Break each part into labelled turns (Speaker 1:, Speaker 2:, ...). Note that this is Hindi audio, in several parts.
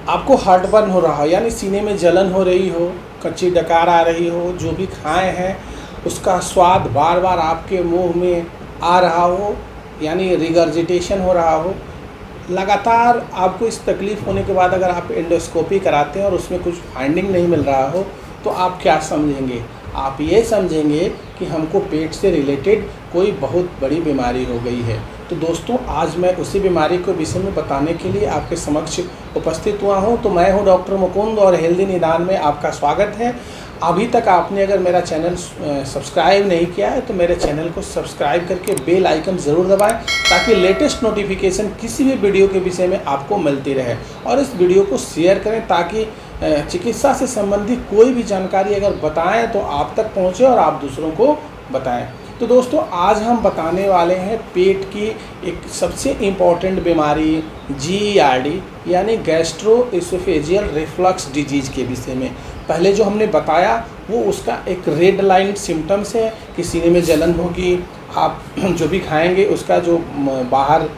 Speaker 1: आपको हार्टबर्न हो रहा हो, यानी सीने में जलन हो रही हो, कच्ची डकार आ रही हो, जो भी खाए हैं उसका स्वाद बार बार आपके मुंह में आ रहा हो, यानी रिगर्जिटेशन हो रहा हो, लगातार आपको इस तकलीफ़ होने के बाद अगर आप एंडोस्कोपी कराते हैं और उसमें कुछ फाइंडिंग नहीं मिल रहा हो, तो आप क्या समझेंगे? आप ये समझेंगे कि हमको पेट से रिलेटेड कोई बहुत बड़ी बीमारी हो गई है। तो दोस्तों, आज मैं उसी बीमारी के विषय में बताने के लिए आपके समक्ष उपस्थित हुआ हूँ। तो मैं हूँ डॉक्टर मुकुंद और हेल्दी निदान में आपका स्वागत है। अभी तक आपने अगर मेरा चैनल सब्सक्राइब नहीं किया है तो मेरे चैनल को सब्सक्राइब करके बेल आइकन ज़रूर दबाएं, ताकि लेटेस्ट नोटिफिकेशन किसी भी वीडियो के विषय में आपको मिलती रहे। और इस वीडियो को शेयर करें ताकि चिकित्सा से संबंधित कोई भी जानकारी अगर बताएं तो आप तक पहुंचे और आप दूसरों को बताएं। तो दोस्तों, आज हम बताने वाले हैं पेट की एक सबसे इम्पॉर्टेंट बीमारी GERD यानी गैस्ट्रोएसोफेजियल रिफ्लक्स डिजीज़ के विषय में। पहले जो हमने बताया वो उसका एक रेड लाइन सिम्टम्स है कि सीने में जलन होगी, आप जो भी खाएंगे उसका जो बाहर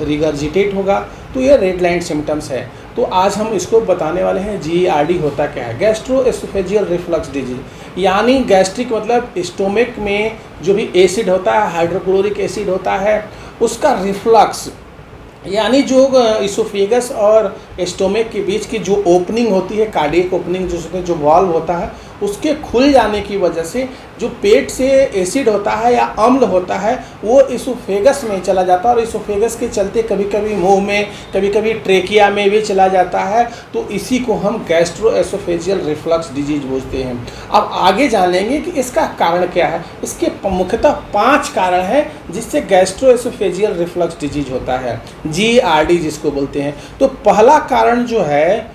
Speaker 1: रिगर्जिटेट होगा, तो ये रेड लाइन सिम्टम्स है। तो आज हम इसको बताने वाले हैं GERD होता क्या है। गैस्ट्रोएसोफेजियल रिफ्लक्स डिजीज यानी गैस्ट्रिक मतलब स्टोमक में जो भी एसिड होता है, हाइड्रोक्लोरिक एसिड होता है, उसका रिफ्लक्स यानी जो इसोफेगस और स्टोमक के बीच की जो ओपनिंग होती है, कार्डियक ओपनिंग जिसमें जो वाल्व होता है, उसके खुल जाने की वजह से जो पेट से एसिड होता है या अम्ल होता है वो इसोफेगस में चला जाता है और इसोफेगस के चलते कभी कभी मुंह में, कभी कभी ट्रेकिया में भी चला जाता है। तो इसी को हम गैस्ट्रोएसोफेजियल रिफ्लक्स डिजीज बोलते हैं। अब आगे जान लेंगे कि इसका कारण क्या है। इसके मुख्यतः 5 कारण हैं जिससे गैस्ट्रोएसोफेजियल रिफ्लक्स डिजीज होता है, GERD जिसको बोलते हैं। तो पहला कारण जो है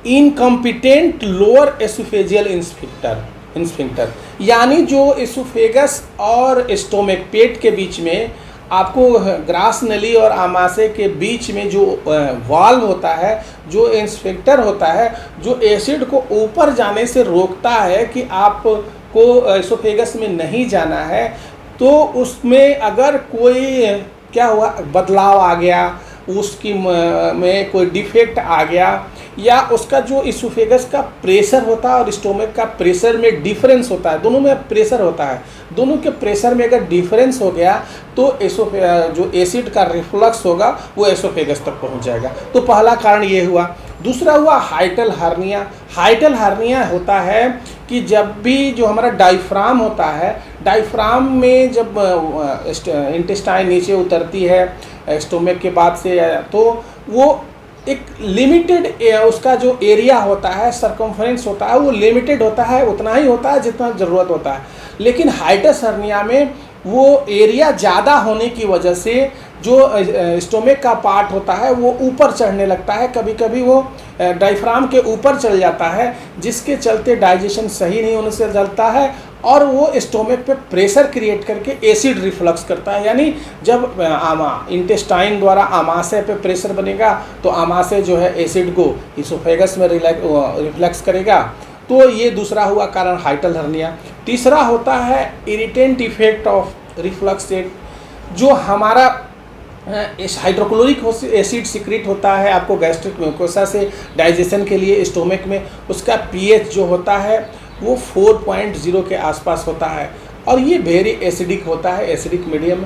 Speaker 1: इनकम्पिटेंट लोअर एसोफेजियल इंस्फिंक्टर यानी जो एसोफेगस और स्टोमक पेट के बीच में आपको ग्रास नली और आमाशय के बीच में जो वाल्व होता है, जो इंस्फिंक्टर होता है, जो एसिड को ऊपर जाने से रोकता है कि आपको एसोफेगस में नहीं जाना है, तो उसमें अगर कोई क्या हुआ, बदलाव आ गया, उसकी में कोई डिफेक्ट आ गया, या उसका जो इसोफेगस का प्रेशर होता है और स्टोमक का प्रेशर में डिफरेंस होता है, दोनों में प्रेशर होता है, दोनों के प्रेशर में अगर डिफरेंस हो गया तो जो एसिड का रिफ्लक्स होगा वो एसोफेगस तक पहुंच जाएगा। तो पहला कारण ये हुआ। दूसरा हुआ हाइटल हर्निया। हाइटल हर्निया होता है कि जब भी जो हमारा डायफ्राम होता है, डायफ्राम में जब इंटेस्टाइन नीचे उतरती है स्टोमक के बाद से, तो वो एक लिमिटेड उसका जो एरिया होता है, सरकमफ्रेंस होता है, वो लिमिटेड होता है, उतना ही होता है जितना ज़रूरत होता है। लेकिन हाइटस हर्निया में वो एरिया ज़्यादा होने की वजह से जो स्टोमक का पार्ट होता है वो ऊपर चढ़ने लगता है, कभी कभी वो डायफ्राम के ऊपर चल जाता है, जिसके चलते डाइजेशन सही नहीं होने से जलता है और वो स्टोमक पे प्रेशर क्रिएट करके एसिड रिफ्लक्स करता है। यानी जब इंटेस्टाइन द्वारा आमाशय पे प्रेशर बनेगा तो आमाशय जो है एसिड को इसोफेगस में रिफ्लेक्स करेगा। तो ये दूसरा हुआ कारण हाइटल हर्निया। तीसरा होता है irritant effect of reflux rate. जो हमारा हाइड्रोक्लोरिक एसिड सिक्रेट होता है आपको गैस्ट्रिक म्यूकोसा से डाइजेशन के लिए स्टोमक में, उसका pH जो होता है वो 4.0 के आसपास होता है और ये वेरी एसिडिक होता है, एसिडिक मीडियम।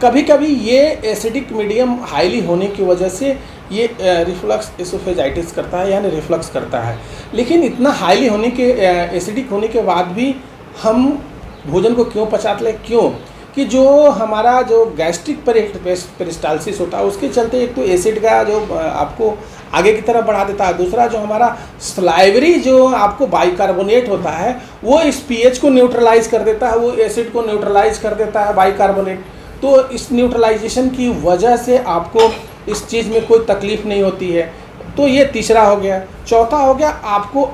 Speaker 1: कभी कभी ये एसिडिक मीडियम हाईली होने की वजह से ये रिफ्लक्स एसोफेजाइटिस करता है, यानी रिफ्लक्स करता है। लेकिन इतना हाईली होने के एसिडिक होने के बाद भी हम भोजन को क्यों पचाते हैं? क्यों कि जो हमारा जो गैस्ट्रिक पेरिस्टाल्सिस होता है उसके चलते एक तो एसिड का जो आपको आगे की तरफ बढ़ा देता है, दूसरा जो हमारा स्लाइवरी जो आपको बाइकार्बोनेट होता है वो इस pH को न्यूट्रलाइज कर देता है, वो एसिड को न्यूट्रलाइज कर देता है बाइकार्बोनेट। तो इस न्यूट्रलाइजेशन की वजह से आपको इस चीज़ में कोई तकलीफ नहीं होती है। तो ये तीसरा हो गया। चौथा हो गया आपको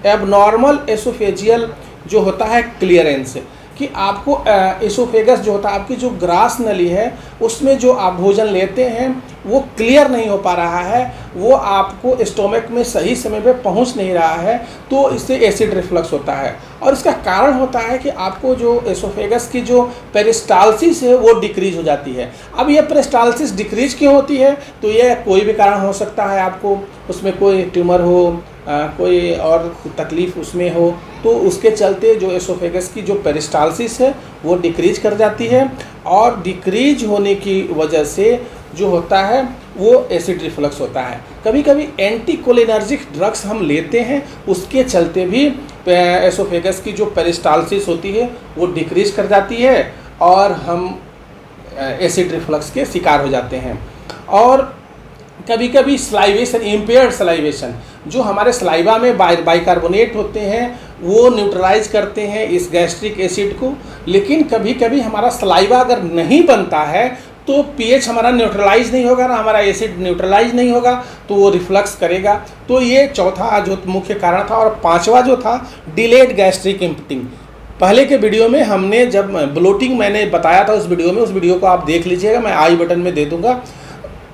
Speaker 1: एबनॉर्मल एसोफेजियल जो होता है क्लियरेंस, कि आपको एसोफेगस जो होता है, आपकी जो ग्रास नली है उसमें जो आप भोजन लेते हैं वो क्लियर नहीं हो पा रहा है, वो आपको स्टोमक में सही समय पे पहुंच नहीं रहा है, तो इससे एसिड रिफ्लक्स होता है। और इसका कारण होता है कि आपको जो एसोफेगस की जो पेरिस्टाल्सिस है वो डिक्रीज हो जाती है। अब ये पेरिस्टाल्सिस डिक्रीज क्यों होती है, तो ये कोई भी कारण हो सकता है, आपको उसमें कोई ट्यूमर हो, कोई और तकलीफ़ उसमें हो, तो उसके चलते जो एसोफेगस की जो पेरिस्टाल्सिस है वो डिक्रीज कर जाती है, और डिक्रीज होने की वजह से जो होता है वो एसिड रिफ्लक्स होता है। कभी कभी एंटीकोलिनर्जिक ड्रग्स हम लेते हैं, उसके चलते भी एसोफेगस की जो पेरिस्टाल्सिस होती है वो डिक्रीज कर जाती है और हम एसिड रिफ्लक्स के शिकार हो जाते हैं। और कभी कभी स्लाइवेशन, इम्पेयर्ड स्लाइवेशन, जो हमारे स्लाइवा में बाइकार्बोनेट होते हैं वो न्यूट्रलाइज करते हैं इस गैस्ट्रिक एसिड को, लेकिन कभी कभी हमारा स्लाइवा अगर नहीं बनता है तो पीएच हमारा न्यूट्रलाइज नहीं होगा ना, हमारा एसिड न्यूट्रलाइज नहीं होगा, तो वो रिफ्लक्स करेगा। तो ये चौथा जो मुख्य कारण था। और पांचवा जो था डिलेड गैस्ट्रिक एम्प्टिंग। पहले के वीडियो में हमने जब ब्लोटिंग मैंने बताया था उस वीडियो में, उस वीडियो को आप देख लीजिएगा, मैं आई बटन में दे दूंगा।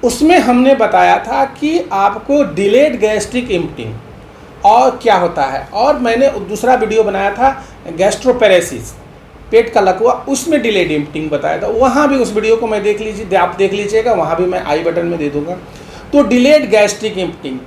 Speaker 1: उसमें हमने बताया था कि आपको डिलेड गैस्ट्रिक एम्प्टिंग और क्या होता है, और मैंने दूसरा वीडियो बनाया था गैस्ट्रोपेरेसिस, पेट का लकवा, उसमें डिलेड एम्प्टिंग बताया था। वहाँ भी उस वीडियो को मैं देख लीजिए, आप देख लीजिएगा, वहाँ भी मैं आई बटन में दे दूंगा। तो डिलेड गैस्ट्रिक एम्प्टिंग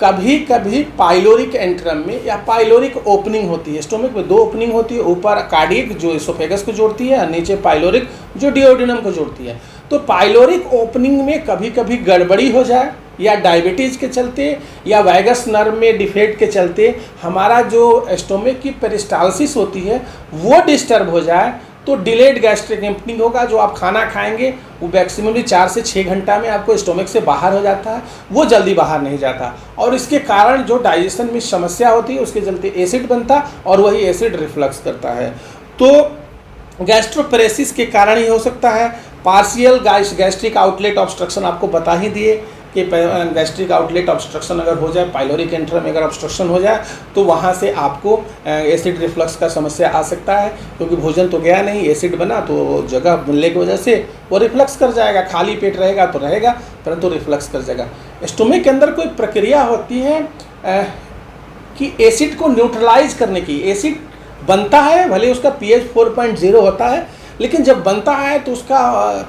Speaker 1: कभी कभी पाइलोरिक एंट्रम में या पाइलोरिक ओपनिंग होती है। स्टोमक में दो ओपनिंग होती है, ऊपर कार्डियक जो एसोफेगस को जोड़ती है और नीचे पाइलोरिक जो डिओडिनम को जोड़ती है। तो पाइलोरिक ओपनिंग में कभी कभी गड़बड़ी हो जाए, या डायबिटीज़ के चलते या वैगस नर्व में डिफेक्ट के चलते हमारा जो स्टोमक की पेरिस्टाल्सिस होती है वो डिस्टर्ब हो जाए, तो डिलेड गैस्ट्रिक एम्प्टिंग होगा। जो आप खाना खाएंगे वो मैक्सिमम 4 से 6 घंटा में आपको स्टोमक से बाहर हो जाता है, वो जल्दी बाहर नहीं जाता, और इसके कारण जो डाइजेशन में समस्या होती है उसके चलते एसिड बनता और वही एसिड रिफ्लक्स करता है। तो गैस्ट्रोपेरेसिस के कारण ही हो सकता है। पार्शियल गैस्ट्रिक आउटलेट ऑब्स्ट्रक्शन आपको बता ही दिए कि गैस्ट्रिक आउटलेट ऑब्स्ट्रक्शन अगर हो जाए, पाइलोरिक एंट्रम में अगर ऑब्स्ट्रक्शन हो जाए तो वहाँ से आपको एसिड रिफ्लक्स का समस्या आ सकता है, क्योंकि भोजन तो गया नहीं, एसिड बना, तो जगह मिलने की वजह से वो रिफ्लक्स कर जाएगा। खाली पेट रहेगा तो रहेगा, परंतु रिफ्लक्स कर जाएगा। स्टोमक के अंदर कोई प्रक्रिया होती है कि एसिड को न्यूट्रलाइज करने की। एसिड बनता है, भले उसका pH 4.0 होता है, लेकिन जब बनता है तो उसका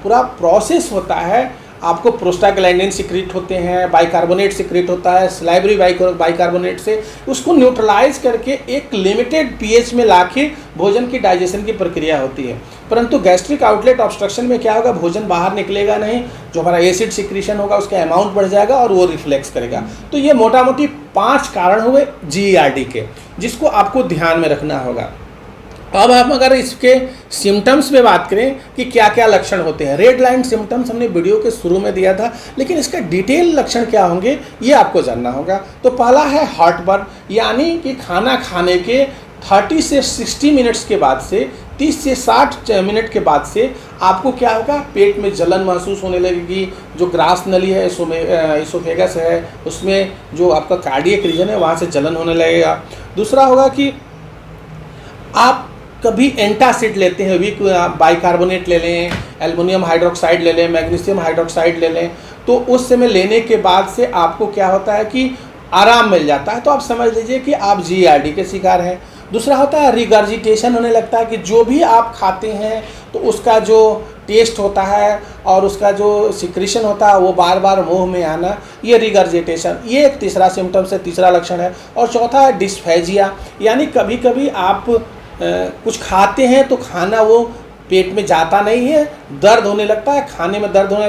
Speaker 1: पूरा प्रोसेस होता है। आपको प्रोस्टाग्लैंडिन सिक्रीट होते हैं, बाइकार्बोनेट सिक्रीट होता है, सलाइवरी बाइकार्बोनेट से उसको न्यूट्रलाइज करके एक लिमिटेड pH में लाके भोजन की डाइजेशन की प्रक्रिया होती है। परंतु गैस्ट्रिक आउटलेट ऑब्स्ट्रक्शन में क्या होगा, भोजन बाहर निकलेगा नहीं, जो हमारा एसिड सिक्रीशन होगा उसका अमाउंट बढ़ जाएगा और वो रिफ्लेक्स करेगा। तो ये मोटा मोटी 5 कारण हुए GERD के, जिसको आपको ध्यान में रखना होगा। अब हम अगर इसके सिम्टम्स में बात करें कि क्या क्या लक्षण होते हैं, रेड लाइन सिम्टम्स हमने वीडियो के शुरू में दिया था, लेकिन इसका डिटेल लक्षण क्या होंगे ये आपको जानना होगा। तो पहला है हार्टबर्न, यानी कि खाना खाने के 30 से 60 मिनट्स के बाद से 30 से 60 मिनट के बाद से आपको क्या होगा, पेट में जलन महसूस होने लगेगी। जो ग्रास नली है, एसोफेगस है, उसमें जो आपका कार्डियक रीजन है वहाँ से जलन होने लगेगा। दूसरा होगा कि आप कभी एंटासिड लेते हैं, वीक बाइकार्बोनेट ले लें, एल्युमिनियम हाइड्रोक्साइड ले लें, मैग्नीशियम हाइड्रोक्साइड ले लें, तो उस समय लेने के बाद से आपको क्या होता है कि आराम मिल जाता है, तो आप समझ लीजिए कि आप GERD के शिकार हैं। दूसरा होता है रिगर्जिटेशन होने लगता है, कि जो भी आप खाते हैं तो उसका जो टेस्ट होता है और उसका जो सिक्रीशन होता है वो बार बार मुंह में आना, ये रिगर्जिटेशन, ये एक तीसरा सिम्टम से तीसरा लक्षण है। और चौथा है डिस्फेजिया, यानी कभी कभी आप कुछ खाते हैं तो खाना वो पेट में जाता नहीं है, दर्द होने लगता है, खाने में दर्द होने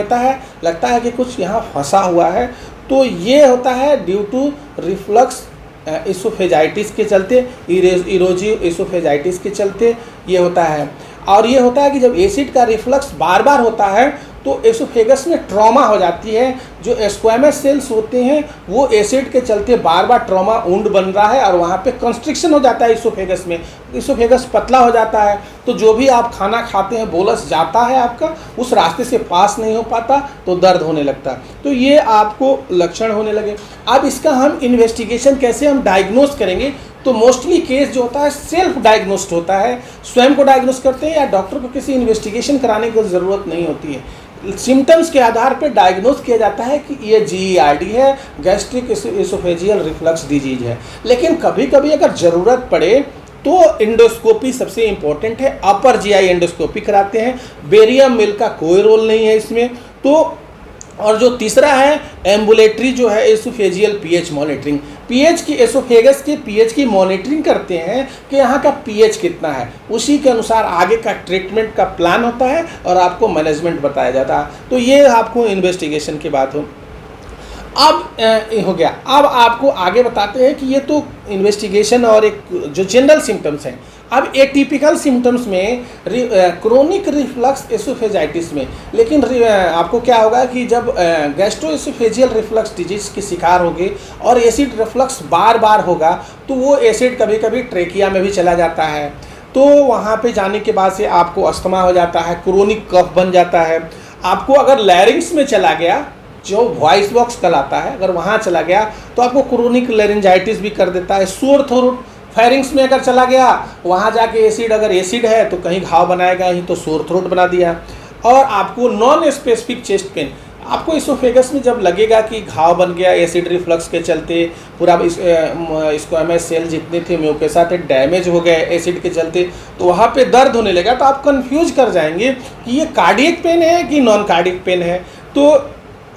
Speaker 1: लगता है कि कुछ यहाँ फंसा हुआ है। तो ये होता है ड्यू टू रिफ्लक्स एसोफेजाइटिस के चलते, इरोजिव एसोफेजाइटिस के चलते ये होता है। और ये होता है कि जब एसिड का रिफ्लक्स बार बार होता है तो एसोफेगस में ट्रॉमा हो जाती है। जो स्क्वैमस सेल्स होते हैं वो एसिड के चलते बार बार ट्रॉमा वुंड बन रहा है और वहाँ पे कंस्ट्रिक्शन हो जाता है एसोफेगस में, एसोफेगस पतला हो जाता है। तो जो भी आप खाना खाते हैं बोलस जाता है आपका, उस रास्ते से पास नहीं हो पाता तो दर्द होने लगता है। तो ये आपको लक्षण होने लगे। अब इसका हम इन्वेस्टिगेशन कैसे हम डायग्नोस करेंगे, तो मोस्टली केस जो होता है सेल्फ डायग्नोस्ड होता है, स्वयं को डायग्नोस करते हैं या डॉक्टर को किसी इन्वेस्टिगेशन कराने की ज़रूरत नहीं होती है। सिम्टम्स के आधार पर डायग्नोस किया जाता है कि ये GERD है, गैस्ट्रिक एसोफेजियल रिफ्लक्स डिजीज है। लेकिन कभी कभी अगर ज़रूरत पड़े तो एंडोस्कोपी सबसे इम्पोर्टेंट है, अपर GI एंडोस्कोपी कराते हैं, बेरियम मिल का कोई रोल नहीं है इसमें। तो और जो तीसरा है एम्बुलेटरी जो है एसोफेजियल pH मॉनिटरिंग, pH की एसोफेगस के pH की मॉनिटरिंग करते हैं कि यहाँ का pH कितना है, उसी के अनुसार आगे का ट्रीटमेंट का प्लान होता है और आपको मैनेजमेंट बताया जाता है। तो ये आपको इन्वेस्टिगेशन की बात हो। अब हो गया, अब आपको आगे बताते हैं कि ये तो इन्वेस्टिगेशन और एक जो जनरल सिम्टम्स हैं। अब एटिपिकल सिम्टम्स में क्रोनिक रिफ्लक्स एसोफेजाइटिस में, लेकिन आपको क्या होगा कि जब गैस्ट्रोएसोफेजियल रिफ्लक्स डिजीज की शिकार होगी और एसिड रिफ्लक्स बार बार होगा तो वो एसिड कभी कभी ट्रेकिया में भी चला जाता है। तो वहाँ पे जाने के बाद से आपको अस्थमा हो जाता है, क्रोनिक कफ बन जाता है। आपको अगर लैरिंग्स में चला गया, जो वॉइस बॉक्स कहलाता है, अगर वहाँ चला गया तो आपको क्रोनिक लेरिंजाइटिस भी कर देता है। सोर थ्रोट फेरिंग्स में अगर चला गया, वहाँ जाके एसिड, अगर एसिड है तो कहीं घाव बनाएगा ही, तो सोर थ्रोट बना दिया। और आपको नॉन स्पेसिफिक चेस्ट पेन, आपको इसोफेगस में जब लगेगा कि घाव बन गया एसिड रिफ्लक्स के चलते, पूरा स्क्वैमस सेल जितने थे म्यूकोसा थे डैमेज हो गए एसिड के चलते, तो वहाँ पे दर्द होने लगा, तो आप कंफ्यूज कर जाएंगे कि ये कार्डियक पेन है कि नॉन कार्डियक पेन है। तो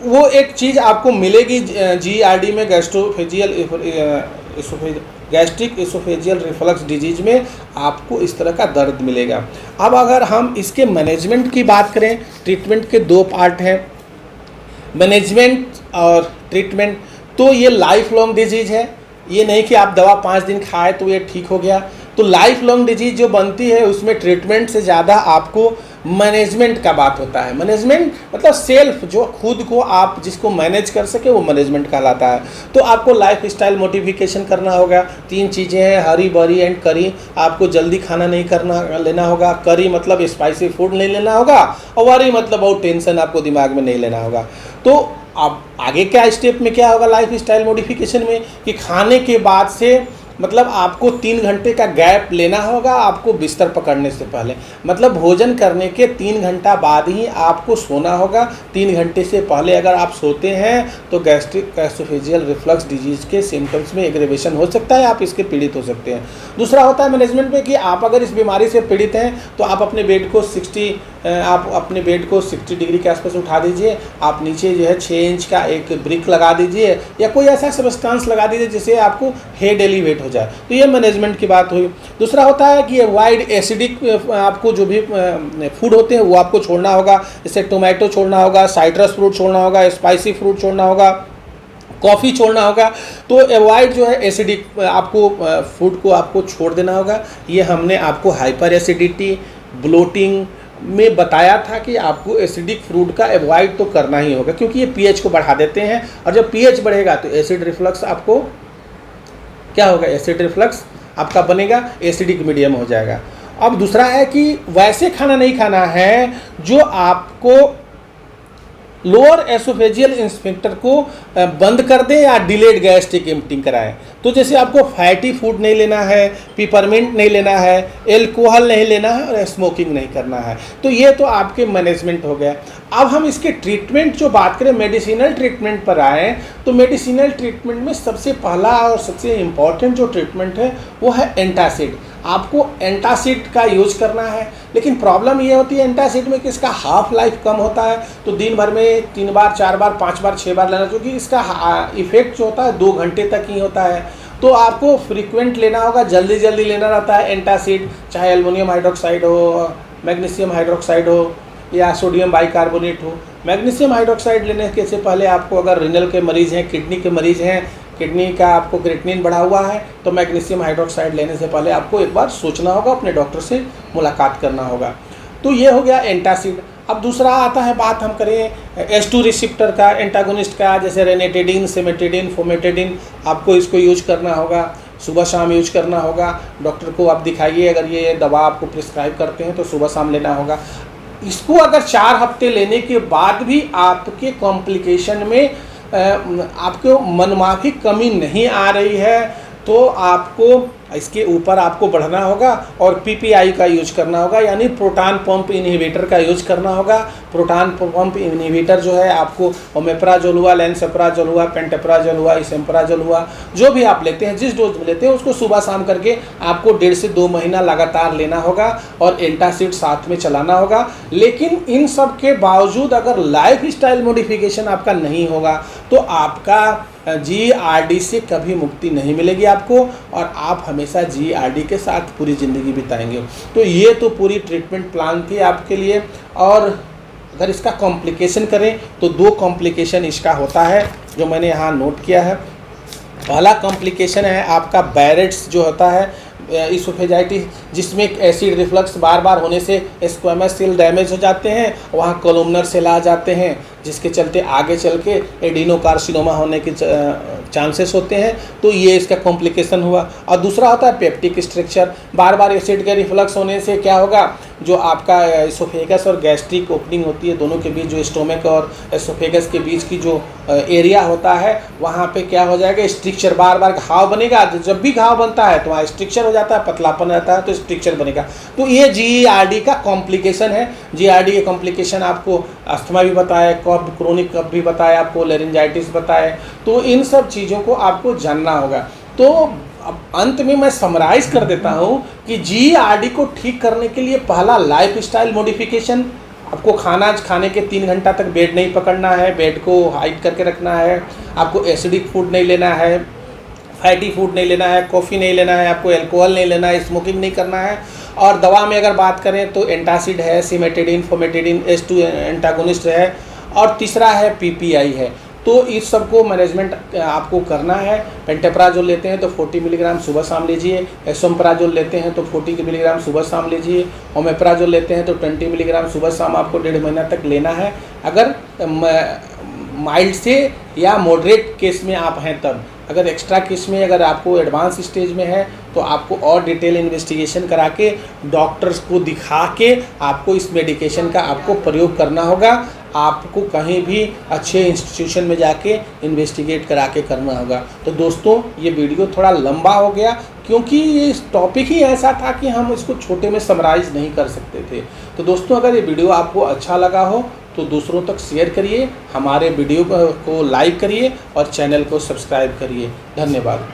Speaker 1: वो एक चीज़ आपको मिलेगी GERD में, गैस्ट्रिक एसोफेजियल रिफ्लक्स डिजीज में आपको इस तरह का दर्द मिलेगा। अब अगर हम इसके मैनेजमेंट की बात करें, ट्रीटमेंट के दो पार्ट हैं, मैनेजमेंट और ट्रीटमेंट। तो ये लाइफ लॉन्ग डिजीज है, ये नहीं कि आप दवा 5 दिन खाए तो ये ठीक हो गया। तो लाइफ लॉन्ग डिजीज जो बनती है उसमें ट्रीटमेंट से ज़्यादा आपको मैनेजमेंट का बात होता है। मैनेजमेंट मतलब सेल्फ, जो खुद को आप जिसको मैनेज कर सके वो मैनेजमेंट कहलाता है। तो आपको लाइफ स्टाइल मॉडिफिकेशन करना होगा। 3 चीज़ें हैं, हरी बरी एंड करी। आपको जल्दी खाना नहीं लेना होगा। करी मतलब स्पाइसी फूड नहीं लेना होगा, और वरी मतलब बहुत टेंशन आपको दिमाग में नहीं लेना होगा। तो अब आगे क्या स्टेप में क्या होगा लाइफ स्टाइल मॉडिफिकेशन में, कि खाने के बाद से मतलब आपको 3 घंटे का गैप लेना होगा आपको बिस्तर पकड़ने से पहले, मतलब भोजन करने के 3 घंटा बाद ही आपको सोना होगा। 3 घंटे से पहले अगर आप सोते हैं तो गैस्ट्रिक एसोफेजियल रिफ्लक्स डिजीज के सिम्टम्स में एग्रेवेशन हो सकता है, आप इसके पीड़ित हो सकते हैं। दूसरा होता है मैनेजमेंट में कि आप अगर इस बीमारी से पीड़ित हैं तो आप अपने बेड को 60 डिग्री के आसपास उठा दीजिए। आप नीचे जो है 6 इंच का एक ब्रिक लगा दीजिए या कोई ऐसा सब्सटेंस लगा दीजिए जिससे आपको हेड एलिवेट हो जाए। तो ये मैनेजमेंट की बात हुई। दूसरा होता है कि वाइड एसिडिक आपको जो भी फूड होते हैं वो आपको छोड़ना होगा, जैसे टोमेटो छोड़ना होगा, साइट्रस फ्रूट छोड़ना होगा, स्पाइसी फ्रूट छोड़ना होगा, कॉफ़ी छोड़ना होगा। तो अवॉइड जो है एसिडिक आपको फूड को आपको छोड़ देना होगा। ये हमने आपको हाइपर एसिडिटी, ब्लोटिंग में बताया था कि आपको एसिडिक फ्रूट का अवॉइड तो करना ही होगा, क्योंकि ये पीएच को बढ़ा देते हैं, और जब पीएच बढ़ेगा तो एसिड रिफ्लक्स आपको क्या होगा, एसिड रिफ्लक्स आपका बनेगा, एसिडिक मीडियम हो जाएगा। अब दूसरा है कि वैसे खाना नहीं खाना है जो आपको लोअर एसोफेजियल इंस्पेक्टर को बंद कर दें या डिलेड गैस्ट्रिक एम्प्टिंग कराएं। तो जैसे आपको फैटी फूड नहीं लेना है, पिपरमिंट नहीं लेना है, एल्कोहल नहीं लेना है और स्मोकिंग नहीं करना है। तो ये तो आपके मैनेजमेंट हो गया। अब हम इसके ट्रीटमेंट जो बात करें, मेडिसिनल ट्रीटमेंट पर आएँ तो मेडिसिनल ट्रीटमेंट में सबसे पहला और सबसे इम्पॉर्टेंट जो ट्रीटमेंट है वो है एंटासिड। आपको एंटासिड का यूज करना है, लेकिन प्रॉब्लम ये होती है एंटासिड में कि इसका हाफ लाइफ कम होता है। तो दिन भर में 3 बार 4 बार 5 बार 6 बार लेना, क्योंकि इसका इफेक्ट जो होता है 2 घंटे तक ही होता है। तो आपको फ्रीक्वेंट लेना होगा, जल्दी जल्दी लेना रहता है एंटासिड, चाहे एल्युमिनियम हाइड्रोक्साइड हो, मैग्नीशियम हाइड्रोक्साइड हो या सोडियम बाइकार्बोनेट हो। मैग्नीशियम हाइड्रोक्साइड लेने के से पहले आपको अगर रिनल के मरीज़ हैं, किडनी के मरीज़ हैं, किडनी का आपको क्रिएटिनिन बढ़ा हुआ है, तो मैग्नीशियम हाइड्रोक्साइड लेने से पहले आपको एक बार सोचना होगा, अपने डॉक्टर से मुलाकात करना होगा। तो ये हो गया एंटासिड। अब दूसरा आता है, बात हम करें H2 रिसेप्टर का, एंटागोनिस्ट का, जैसे रेनेटेडिन, सिमेटेडिन, फोमेटेडिन, आपको इसको यूज करना होगा। सुबह शाम यूज करना होगा। डॉक्टर को आप दिखाइए, अगर ये दवा आपको प्रिस्क्राइब करते हैं तो सुबह शाम लेना होगा। इसको अगर 4 हफ्ते लेने के बाद भी आपके कॉम्प्लिकेशन में आपको मनमाफिक कमी नहीं आ रही है तो आपको इसके ऊपर आपको बढ़ना होगा और पीपीआई का यूज करना होगा, यानी प्रोटॉन पंप इनहिबिटर का यूज करना होगा। प्रोटॉन पंप इनहिबिटर जो है आपको ओमेप्राजोल हुआ, लेंसप्राजोल हुआ, पेंटप्राजोल हुआ, इसम्प्राजोल हुआ, जो भी आप लेते हैं, जिस डोज में लेते हैं उसको सुबह शाम करके आपको 1.5 से 2 महीना लगातार लेना होगा और एंटासिड साथ में चलाना होगा। लेकिन इन सब के बावजूद अगर लाइफ स्टाइल मॉडिफिकेशन आपका नहीं होगा तो आपका GERD से कभी मुक्ति नहीं मिलेगी आपको और आप हमेशा GERD के साथ पूरी ज़िंदगी बिताएंगे। तो ये तो पूरी ट्रीटमेंट प्लान थी आपके लिए। और अगर इसका कॉम्प्लिकेशन करें तो 2 कॉम्प्लिकेशन इसका होता है जो मैंने यहाँ नोट किया है। पहला कॉम्प्लिकेशन है आपका बैरेट्स जो होता है, इसोफेजाइटिस, जिसमें एसिड रिफ्लक्स बार बार होने से स्क्वैमस सेल डैमेज हो जाते हैं, वहाँ कोलुमनर सेल आ जाते हैं, जिसके चलते आगे चल के एडिनोकार्सिनोमा होने के चांसेस होते हैं। तो ये इसका कॉम्प्लिकेशन हुआ। और दूसरा होता है पेप्टिक स्ट्रक्चर, बार बार एसिड के रिफ्लक्स होने से क्या होगा, जो आपका एसोफेगस और गैस्ट्रिक ओपनिंग होती है, दोनों के बीच जो स्टोमक और एसोफेगस के बीच की जो एरिया होता है, वहाँ पे क्या हो जाएगा, स्ट्रक्चर, बार बार घाव बनेगा। जब भी घाव बनता है तो वहाँ स्ट्रक्चर हो जाता है, पतलापन रहता है तो स्ट्रक्चर बनेगा। तो ये GERD का कॉम्प्लिकेशन है। GERD के कॉम्प्लिकेशन आपको अस्थमा भी बताया, कफ, क्रोनिक कफ भी बताया, आपको लेरिंजाइटिस बताया। तो इन सब चीज़ों को आपको जानना होगा। तो अब अंत में मैं समराइज़ कर देता हूँ कि GERD को ठीक करने के लिए पहला लाइफ स्टाइल मॉडिफिकेशन, आपको खाना खाने के 3 घंटा तक बेड नहीं पकड़ना है, बेड को हाइट करके रखना है, आपको एसिडिक फूड नहीं लेना है, फैटी फूड नहीं लेना है, कॉफ़ी नहीं लेना है, आपको अल्कोहल नहीं लेना है, स्मोकिंग नहीं करना है। और दवा में अगर बात करें तो एंटासिड है, सिमेटिडिन, फोमेटिडिन, H2 एंटागोनिस्ट है और तीसरा है PPI है। तो इस सब को मैनेजमेंट आपको करना है। पेंटेप्राजोल लेते हैं तो 40 मिलीग्राम सुबह शाम लीजिए, एसोम्प्राजोल लेते हैं तो 40 मिलीग्राम सुबह शाम लीजिए, ओमेप्राजोल लेते हैं तो 20 मिलीग्राम सुबह शाम आपको 1.5 महीना तक लेना है। अगर माइल्ड से या मॉडरेट केस में आप हैं तब, अगर एक्स्ट्रा केस में, अगर आपको एडवांस स्टेज में है तो आपको और डिटेल इन्वेस्टिगेशन करा के डॉक्टर्स को दिखा के आपको इस मेडिकेशन का आपको प्रयोग करना होगा। आपको कहीं भी अच्छे इंस्टीट्यूशन में जाके इन्वेस्टिगेट करा के करना होगा। तो दोस्तों, ये वीडियो थोड़ा लंबा हो गया क्योंकि ये टॉपिक ही ऐसा था कि हम इसको छोटे में समराइज़ नहीं कर सकते थे। तो दोस्तों, अगर ये वीडियो आपको अच्छा लगा हो तो दूसरों तक शेयर करिए, हमारे वीडियो को लाइक करिए और चैनल को सब्सक्राइब करिए। धन्यवाद।